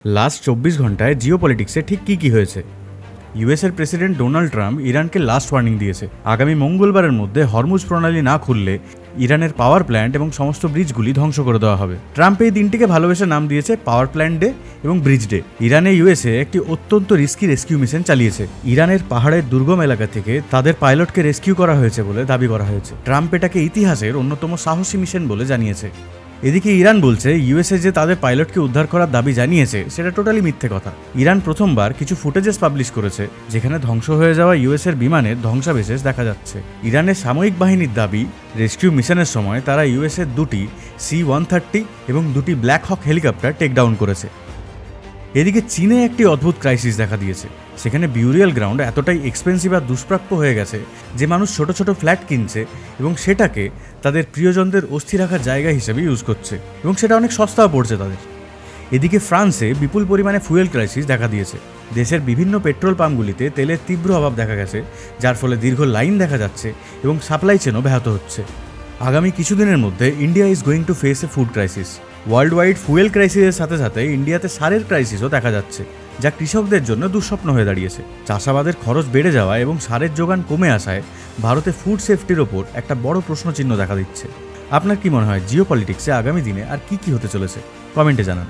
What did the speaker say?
Last ২৪ ঘন্টায় জিও পলিটিক্সে ঠিক কী হয়েছে। ইউএসের প্রেসিডেন্ট ডোনাল্ড ট্রাম্প ইরানকে লাস্ট ওয়ার্নিং দিয়েছে, আগামী মঙ্গলবারের মধ্যে হরমুজ প্রণালী না খুললে ইরানের পাওয়ার প্ল্যান্ট এবং সমস্ত ব্রিজগুলি ধ্বংস করে দেওয়া হবে। ট্রাম্প এই দিনটিকে ভালোবেসে নাম দিয়েছে পাওয়ার প্ল্যান্ট ডে এবং ব্রিজ ডে। ইরানে ইউএসএ একটি অত্যন্ত রিস্কি রেস্কিউ মিশন চালিয়েছে। ইরানের পাহাড়ের দুর্গম এলাকা থেকে তাদের পাইলটকে রেস্কিউ করা হয়েছে বলে দাবি করা হয়েছে। ট্রাম্প এটাকে ইতিহাসের অন্যতম সাহসী মিশন বলে জানিয়েছে। এদিকে ইরান বলছে ইউএসএ যে তাদের পাইলটকে উদ্ধার করার দাবি জানিয়েছে সেটা টোটালি মিথ্যে কথা। ইরান প্রথমবার কিছু ফুটেজেস পাবলিশ করেছে যেখানে ধ্বংস হয়ে যাওয়া ইউএসএর বিমানের ধ্বংসাবশেষ দেখা যাচ্ছে। ইরানের সামরিক বাহিনীর দাবি রেস্কিউ মিশনের সময় তারা ইউএসএর দুটি C-130 এবং দুটি ব্ল্যাক হক হেলিকপ্টার টেক ডাউন করেছে। এদিকে চীনে একটি অদ্ভুত ক্রাইসিস দেখা দিয়েছে। সেখানে বিউরিয়াল গ্রাউন্ড এতটাই এক্সপেন্সিভ আর দুষ্প্রাপ্য হয়ে গেছে যে মানুষ ছোট ছোট ফ্ল্যাট কিনছে এবং সেটাকে তাদের প্রিয়জনদের অস্থি রাখার জায়গা হিসেবে ইউজ করছে এবং সেটা অনেক সস্তাও পড়ছে তাদের। এদিকে ফ্রান্সে বিপুল পরিমাণে ফুয়েল ক্রাইসিস দেখা দিয়েছে। দেশের বিভিন্ন পেট্রোল পাম্পগুলিতে তেলের তীব্র অভাব দেখা গেছে, যার ফলে দীর্ঘ লাইন দেখা যাচ্ছে এবং সাপ্লাই চেনও ব্যাহত হচ্ছে। আগামী কিছুদিনের মধ্যে India is going to face a food crisis. World wide fuel ক্রাইসিসের সাথে সাথে ইন্ডিয়াতে সারের ক্রাইসিসও দেখা যাচ্ছে, যা কৃষকদের জন্য দুঃস্বপ্ন হয়ে দাঁড়িয়েছে। চাষাবাদের খরচ বেড়ে যাওয়া এবং সারের যোগান কমে আসায় ভারতে ফুড সেফটির ওপর একটা বড় প্রশ্নচিহ্ন দেখা দিচ্ছে। আপনার কি মনে হয় জিও পলিটিক্সে আগামী দিনে আর কি হতে চলেছে? কমেন্টে জানান।